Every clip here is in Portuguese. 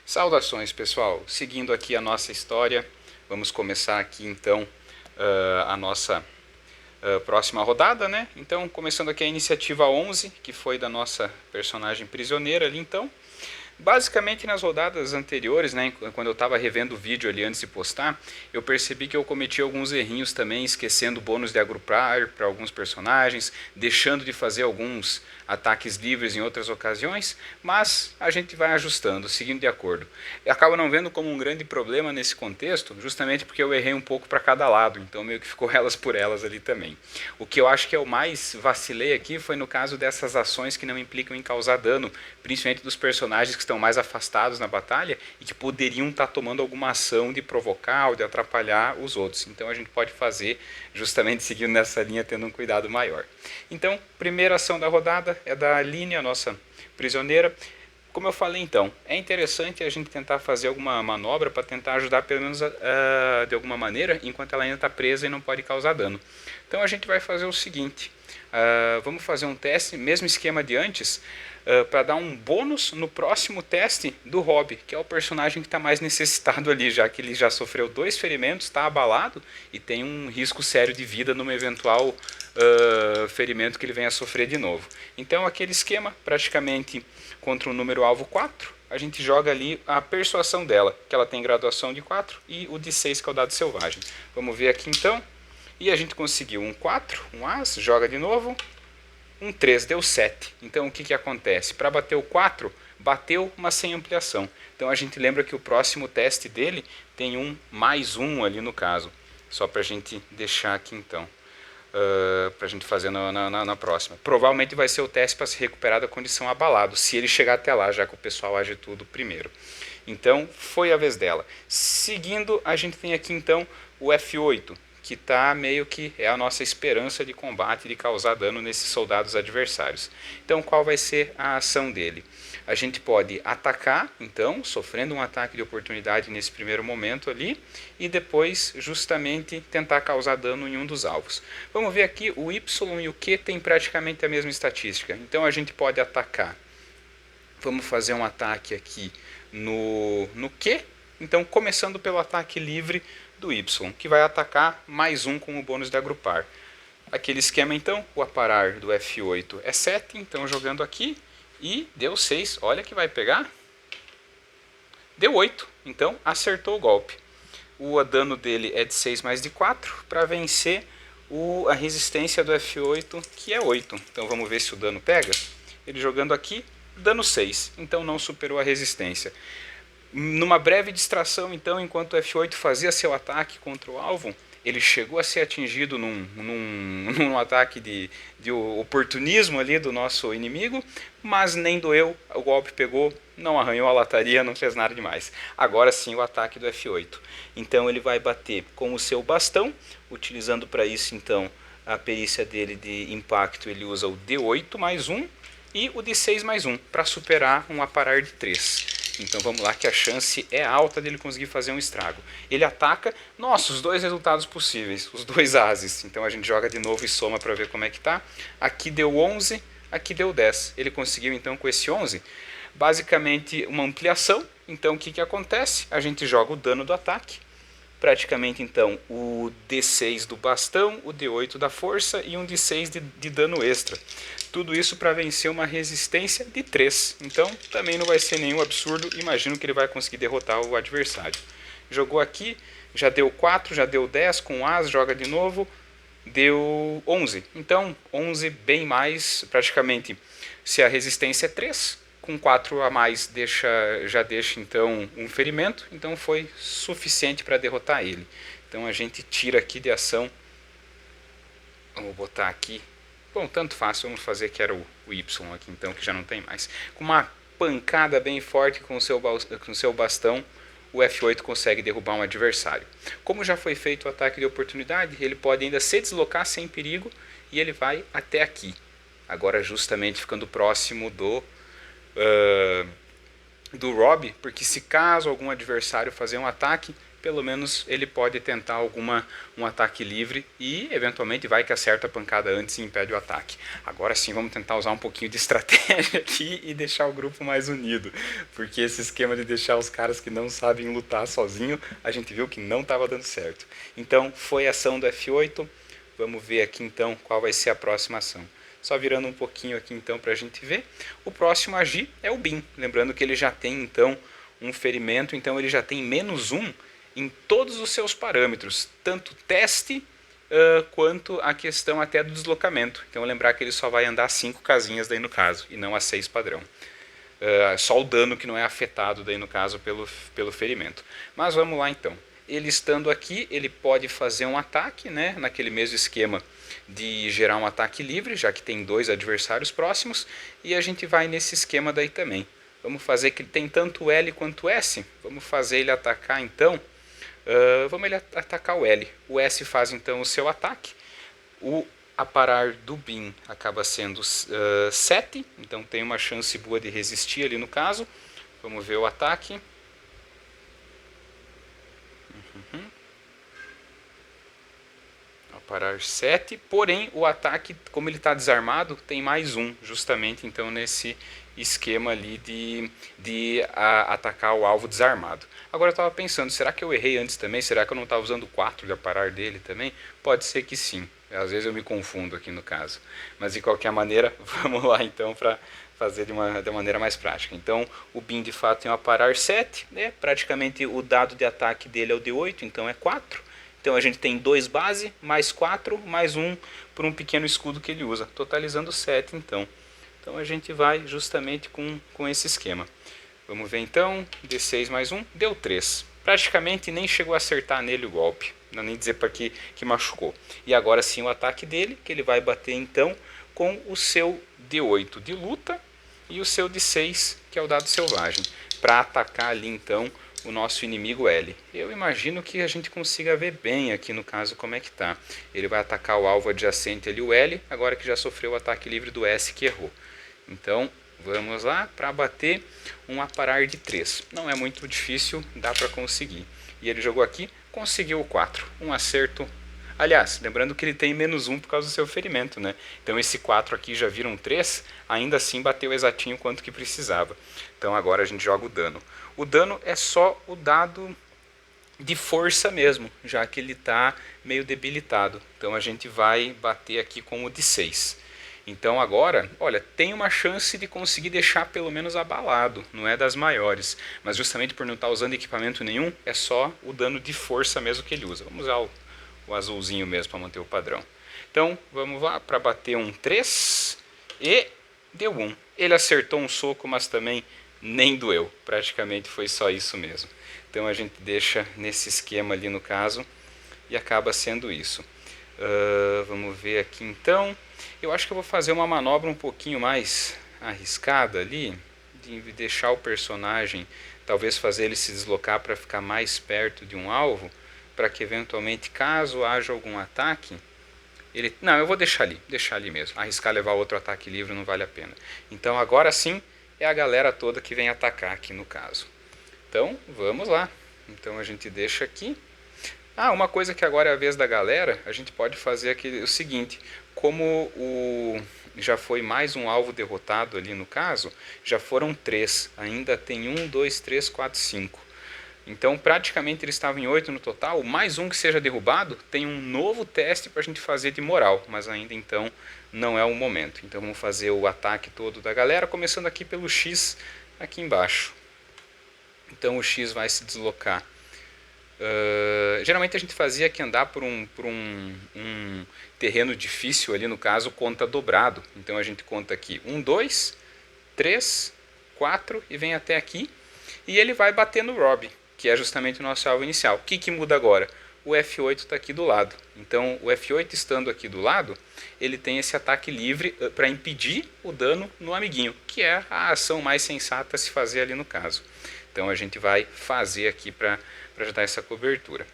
Saudações, pessoal! Seguindo aqui a nossa história, vamos começar aqui então a nossa próxima rodada, né? Então, começando aqui a iniciativa 11, que foi da nossa personagem prisioneira ali então. Basicamente nas rodadas anteriores, né, quando eu estava revendo o vídeo ali antes de postar, eu percebi que eu cometi alguns errinhos também, esquecendo bônus de agrupar para alguns personagens, deixando de fazer alguns ataques livres em outras ocasiões, mas a gente vai ajustando, seguindo de acordo. Eu acabo não vendo como um grande problema nesse contexto, justamente porque eu errei um pouco para cada lado, então meio que ficou elas por elas ali também. O que eu acho que eu mais vacilei aqui foi no caso dessas ações que não implicam em causar dano, principalmente dos personagens que estão mais afastados na batalha e que poderiam estar tomando alguma ação de provocar ou de atrapalhar os outros. Então a gente pode fazer justamente seguindo nessa linha, tendo um cuidado maior. Então, primeira ação da rodada é da Aline, a nossa prisioneira. Como eu falei então, é interessante a gente tentar fazer alguma manobra para tentar ajudar pelo menos de alguma maneira, enquanto ela ainda está presa e não pode causar dano. Então a gente vai fazer o seguinte, vamos fazer um teste, mesmo esquema de antes, para dar um bônus no próximo teste do Rob, que é o personagem que está mais necessitado ali, já que ele já sofreu 2 ferimentos, está abalado e tem um risco sério de vida numa eventual ferimento que ele venha a sofrer de novo. Então aquele esquema, praticamente contra o número alvo 4, a gente joga ali a persuasão dela, que ela tem graduação de 4, e o de 6, que é o dado selvagem. Vamos ver aqui então. E a gente conseguiu um 4, um As, joga de novo. Um 3, deu 7. Então o que acontece? Para bater o 4, bateu, mas sem ampliação. Então a gente lembra que o próximo teste dele tem um mais 1 ali no caso. Só para a gente deixar aqui então. Para a gente fazer na próxima. Provavelmente vai ser o teste para se recuperar da condição abalado, se ele chegar até lá, já que o pessoal age tudo primeiro. Então foi a vez dela. Seguindo, a gente tem aqui então o F8, que tá meio que é a nossa esperança de combate, de causar dano nesses soldados adversários. Então qual vai ser a ação dele? A gente pode atacar, então, sofrendo um ataque de oportunidade nesse primeiro momento ali, e depois justamente tentar causar dano em um dos alvos. Vamos ver aqui, o Y e o Q têm praticamente a mesma estatística, então a gente pode atacar. Vamos fazer um ataque aqui no Q, então começando pelo ataque livre do Y, que vai atacar mais 1 com o bônus de agrupar. Aquele esquema então, o aparar do F8 é 7, então jogando aqui, e deu 6, olha que vai pegar. Deu 8, então acertou o golpe. O dano dele é de 6 mais de 4, para vencer a resistência do F8, que é 8. Então vamos ver se o dano pega. Ele jogando aqui, dano 6, então não superou a resistência. Numa breve distração, então, enquanto o F8 fazia seu ataque contra o alvo, ele chegou a ser atingido num ataque de oportunismo ali do nosso inimigo, mas nem doeu, o golpe pegou, não arranhou a lataria, não fez nada demais. Agora sim o ataque do F8. Então ele vai bater com o seu bastão, utilizando para isso então a perícia dele de impacto, ele usa o D8 mais 1 e o D6 mais 1 para superar um aparar de 3. Então vamos lá que a chance é alta dele conseguir fazer um estrago. Ele ataca, nossa, os 2 resultados possíveis, os 2 ases. Então a gente joga de novo e soma para ver como é que tá. Aqui deu 11, aqui deu 10. Ele conseguiu então com esse 11, basicamente uma ampliação. Então o que acontece? A gente joga o dano do ataque. Praticamente então o D6 do bastão, o D8 da força e um D6 de dano extra. Tudo isso para vencer uma resistência de 3. Então também não vai ser nenhum absurdo, imagino que ele vai conseguir derrotar o adversário. Jogou aqui, já deu 4, já deu 10 com As, joga de novo, deu 11. Então 11 bem mais, praticamente, se a resistência é 3, com 4 a mais já deixa então um ferimento, então foi suficiente para derrotar ele. Então a gente tira aqui de ação, vamos botar aqui, bom, tanto faz, vamos fazer que era o Y aqui então, que já não tem mais. Com uma pancada bem forte com o seu bastão, o F8 consegue derrubar um adversário. Como já foi feito o ataque de oportunidade, ele pode ainda se deslocar sem perigo e ele vai até aqui. Agora justamente ficando próximo do Rob, porque se caso algum adversário fazer um ataque, pelo menos ele pode tentar um ataque livre e eventualmente vai que acerta a pancada antes e impede o ataque. Agora sim vamos tentar usar um pouquinho de estratégia aqui e deixar o grupo mais unido, porque esse esquema de deixar os caras que não sabem lutar sozinho, a gente viu que não estava dando certo. Então foi a ação do F8, vamos ver aqui então qual vai ser a próxima ação. Só virando um pouquinho aqui então para a gente ver. O próximo a agir é o Bin. Lembrando que ele já tem então um ferimento, então ele já tem -1 em todos os seus parâmetros. Tanto teste quanto a questão até do deslocamento. Então lembrar que ele só vai andar 5 casinhas daí no caso, e não as 6 padrão. Só o dano que não é afetado daí no caso pelo ferimento. Mas vamos lá então. Ele estando aqui, ele pode fazer um ataque, né, naquele mesmo esquema de gerar um ataque livre, já que tem 2 adversários próximos, e a gente vai nesse esquema daí também. Vamos fazer que ele tem tanto o L quanto o S, vamos fazer ele atacar então, vamos ele atacar o L. O S faz então o seu ataque, o aparar do Bin acaba sendo 7, então tem uma chance boa de resistir ali no caso. Vamos ver o ataque. Parar 7, porém o ataque, como ele está desarmado, tem +1, justamente então nesse esquema ali de atacar o alvo desarmado. Agora eu estava pensando, será que eu errei antes também? Será que eu não estava usando 4 de aparar dele também? Pode ser que sim, às vezes eu me confundo aqui no caso. Mas de qualquer maneira, vamos lá então para fazer de maneira mais prática. Então o Bin de fato tem um aparar 7, né? Praticamente o dado de ataque dele é o D8, então é 4. Então a gente tem 2 base, mais 4, mais 1 por um pequeno escudo que ele usa, totalizando 7 então. Então a gente vai justamente com esse esquema. Vamos ver então, D6 mais 1, deu 3. Praticamente nem chegou a acertar nele o golpe, não nem dizer para que machucou. E agora sim o ataque dele, que ele vai bater então com o seu D8 de luta e o seu D6, que é o dado selvagem, para atacar ali então o nosso inimigo L. Eu imagino que a gente consiga ver bem aqui no caso como é que tá. Ele vai atacar o alvo adjacente ali, o L, agora que já sofreu o ataque livre do S que errou. Então vamos lá para bater um aparar de 3. Não é muito difícil, dá para conseguir. E ele jogou aqui, conseguiu o 4. Um acerto. Aliás, lembrando que ele tem -1 por causa do seu ferimento, né? Então esse 4 aqui já vira um 3, ainda assim bateu exatinho quanto que precisava. Então agora a gente joga o dano. O dano é só o dado de força mesmo, já que ele está meio debilitado. Então a gente vai bater aqui com o de 6. Então agora, olha, tem uma chance de conseguir deixar pelo menos abalado, não é das maiores. Mas justamente por não estar usando equipamento nenhum, é só o dano de força mesmo que ele usa. Vamos usar o azulzinho mesmo para manter o padrão. Então vamos lá para bater um 3 e deu 1. Ele acertou um soco, mas também nem doeu, praticamente foi só isso mesmo. Então a gente deixa nesse esquema ali no caso e acaba sendo isso. Vamos ver aqui então. Eu acho que eu vou fazer uma manobra um pouquinho mais arriscada ali, de deixar o personagem, talvez fazer ele se deslocar para ficar mais perto de um alvo, para que eventualmente, caso haja algum ataque, ele... Não, eu vou deixar ali mesmo. Arriscar levar outro ataque livre não vale a pena. Então agora sim é a galera toda que vem atacar aqui no caso. Então vamos lá. Então a gente deixa aqui. Uma coisa que agora é a vez da galera, a gente pode fazer aqui o seguinte, como já foi mais um alvo derrotado ali no caso, já foram 3, ainda tem 1, 2, 3, 4, 5. Então praticamente eles estavam em 8 no total, mais um que seja derrubado, tem um novo teste para a gente fazer de moral, mas ainda então não é o momento. Então vamos fazer o ataque todo da galera, começando aqui pelo X aqui embaixo. Então o X vai se deslocar. Geralmente a gente fazia que andar por um terreno difícil ali no caso conta dobrado. Então a gente conta aqui 1, 2, 3, 4 e vem até aqui. E ele vai bater no Rob, que é justamente o nosso alvo inicial. O que muda agora? O F8 está aqui do lado. Então o F8 estando aqui do lado, ele tem esse ataque livre para impedir o dano no amiguinho, que é a ação mais sensata a se fazer ali no caso. Então a gente vai fazer aqui para dar essa cobertura.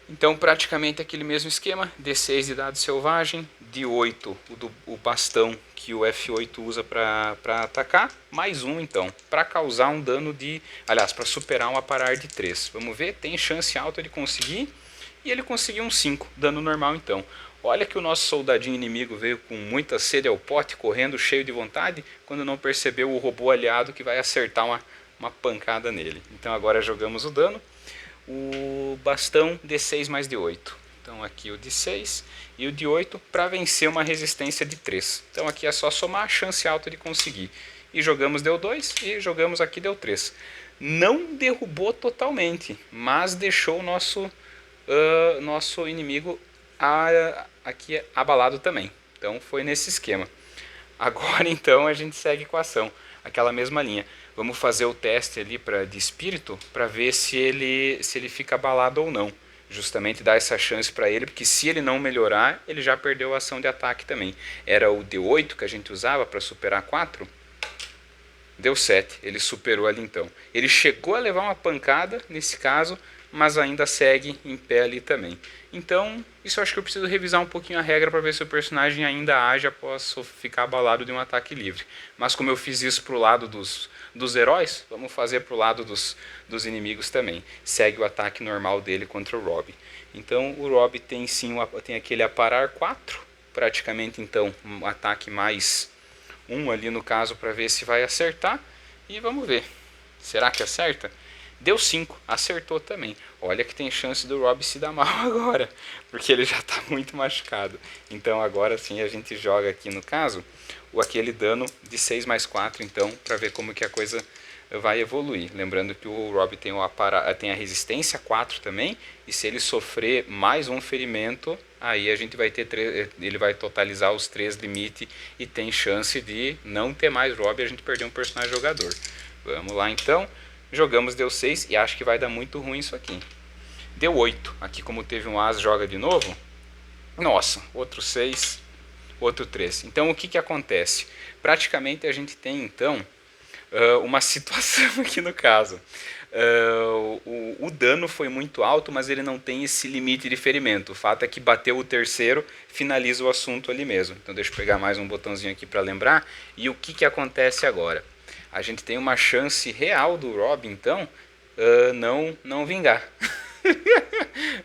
Então, praticamente aquele mesmo esquema, D6 de dado selvagem, D8 o bastão que o F8 usa para atacar, mais um então, para causar um dano de, aliás, para superar um aparar de 3. Vamos ver, tem chance alta de conseguir, e ele conseguiu um 5, dano normal então. Olha que o nosso soldadinho inimigo veio com muita sede ao pote, correndo cheio de vontade, quando não percebeu o robô aliado que vai acertar uma pancada nele. Então agora jogamos o dano. O bastão D6 mais D8. Então aqui o D6 e o D8 para vencer uma resistência de 3. Então aqui é só somar, chance alta de conseguir. E jogamos deu 2 e jogamos aqui deu 3. Não derrubou totalmente, mas deixou o nosso inimigo aqui abalado também. Então foi nesse esquema. Agora então a gente segue com a ação, aquela mesma linha. Vamos fazer o teste ali de espírito para ver se ele fica abalado ou não. Justamente dar essa chance para ele, porque se ele não melhorar, ele já perdeu a ação de ataque também. Era o D8 que a gente usava para superar 4. Deu 7, ele superou ali então. Ele chegou a levar uma pancada nesse caso, mas ainda segue em pé ali também. Então, isso eu acho que eu preciso revisar um pouquinho a regra para ver se o personagem ainda age após ficar abalado de um ataque livre. Mas como eu fiz isso pro lado dos heróis, vamos fazer pro lado dos inimigos também. Segue o ataque normal dele contra o Rob. Então, o Rob tem sim tem aquele aparar 4, praticamente então um ataque mais 1 ali no caso para ver se vai acertar. E vamos ver. Será que acerta? Deu 5, acertou também. Olha que tem chance do Rob se dar mal agora, porque ele já está muito machucado. Então agora sim a gente joga aqui no caso aquele dano de 6 mais 4, então, para ver como que a coisa vai evoluir. Lembrando que o Rob tem a resistência 4 também, e se ele sofrer mais um ferimento, aí a gente vai ter ele vai totalizar os 3 limites e tem chance de não ter mais Rob e a gente perder um personagem jogador. Vamos lá então. Jogamos deu 6 e acho que vai dar muito ruim isso aqui. Deu 8. Aqui como teve um as, joga de novo. Nossa, outro 6, outro 3. Então o que acontece? Praticamente a gente tem então uma situação aqui no caso. O dano foi muito alto, mas ele não tem esse limite de ferimento. O fato é que bateu o terceiro, finaliza o assunto ali mesmo. Então deixa eu pegar mais um botãozinho aqui para lembrar. E o que acontece agora? A gente tem uma chance real do Rob, então, não vingar.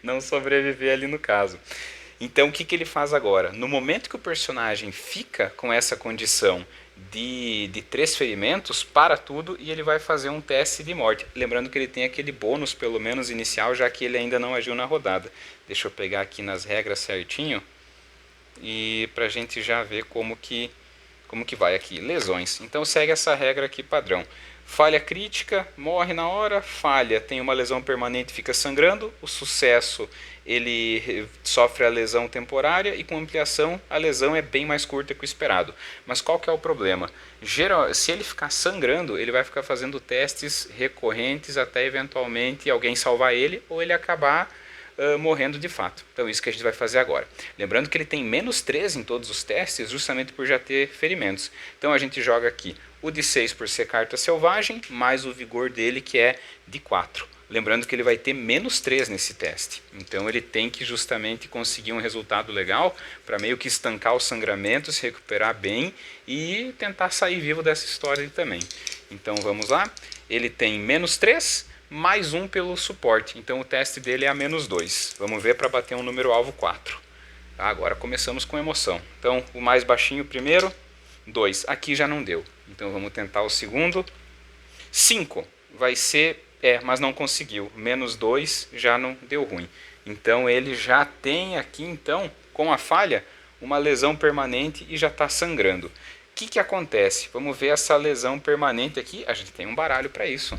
Não sobreviver ali no caso. Então o que ele faz agora? No momento que o personagem fica com essa condição de 3 ferimentos, para tudo e ele vai fazer um teste de morte. Lembrando que ele tem aquele bônus, pelo menos inicial, já que ele ainda não agiu na rodada. Deixa eu pegar aqui nas regras certinho e para a gente já ver como que vai aqui. Lesões. Então segue essa regra aqui padrão. Falha crítica, morre na hora. Falha, tem uma lesão permanente, fica sangrando. O sucesso, ele sofre a lesão temporária. E com ampliação, a lesão é bem mais curta que o esperado. Mas qual que é o problema? Se ele ficar sangrando, ele vai ficar fazendo testes recorrentes até eventualmente alguém salvar ele ou ele acabar morrendo de fato. Então isso que a gente vai fazer agora. Lembrando que ele tem menos 3 em todos os testes, justamente por já ter ferimentos. Então a gente joga aqui o de 6 por ser carta selvagem, mais o vigor dele que é de 4. Lembrando que ele vai ter menos 3 nesse teste. Então ele tem que justamente conseguir um resultado legal para meio que estancar o sangramento, se recuperar bem e tentar sair vivo dessa história também. Então vamos lá. Ele tem menos 3, mais 1 pelo suporte. Então o teste dele é a menos 2. Vamos ver para bater um número alvo 4. Tá, agora começamos com emoção. Então o mais baixinho primeiro, 2. Aqui já não deu. Então vamos tentar o segundo. 5. Vai ser... mas não conseguiu. Menos 2 já não deu ruim. Então ele já tem aqui, então, com a falha, uma lesão permanente e já está sangrando. O que acontece? Vamos ver essa lesão permanente aqui. A gente tem um baralho para isso.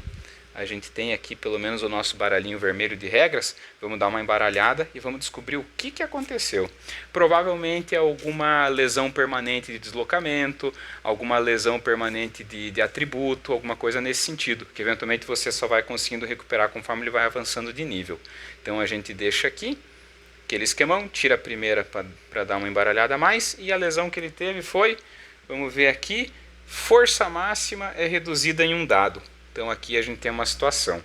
A gente tem aqui pelo menos o nosso baralhinho vermelho de regras. Vamos dar uma embaralhada e vamos descobrir o que aconteceu. Provavelmente é alguma lesão permanente de deslocamento, alguma lesão permanente de atributo, alguma coisa nesse sentido, que eventualmente você só vai conseguindo recuperar conforme ele vai avançando de nível. Então a gente deixa aqui aquele esquemão, tira a primeira para dar uma embaralhada a mais, e a lesão que ele teve foi, vamos ver aqui, força máxima é reduzida em um dado. Então aqui a gente tem uma situação.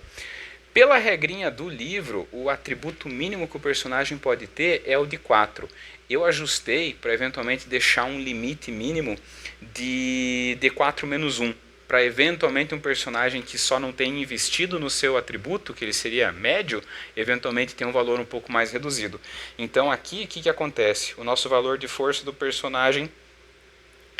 Pela regrinha do livro, o atributo mínimo que o personagem pode ter é o de 4. Eu ajustei para eventualmente deixar um limite mínimo de D4-1, para eventualmente um personagem que só não tem investido no seu atributo, que ele seria médio, eventualmente tem um valor um pouco mais reduzido. Então aqui, o que acontece? O nosso valor de força do personagem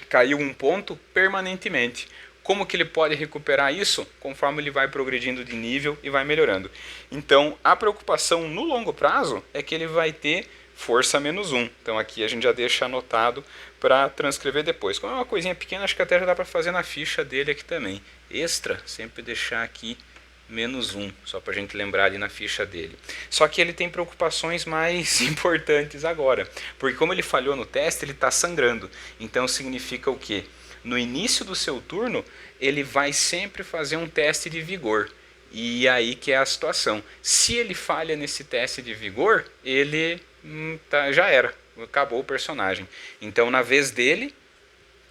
caiu um ponto permanentemente. Como que ele pode recuperar isso? Conforme ele vai progredindo de nível e vai melhorando. Então, a preocupação no longo prazo é que ele vai ter força -1. Então aqui a gente já deixa anotado para transcrever depois. Como é uma coisinha pequena, acho que até já dá para fazer na ficha dele aqui também. Extra, sempre deixar aqui -1, só para a gente lembrar ali na ficha dele. Só que ele tem preocupações mais importantes agora, porque como ele falhou no teste, ele está sangrando. Então significa o quê? No início do seu turno, ele vai sempre fazer um teste de vigor. E aí que é a situação. Se ele falha nesse teste de vigor, ele já era, acabou o personagem. Então na vez dele,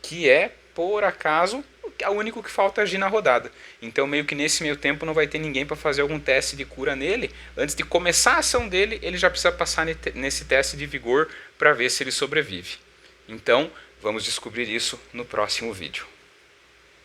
que é, por acaso, o único que falta agir na rodada. Então meio que nesse meio tempo não vai ter ninguém para fazer algum teste de cura nele. Antes de começar a ação dele, ele já precisa passar nesse teste de vigor para ver se ele sobrevive. Então vamos descobrir isso no próximo vídeo.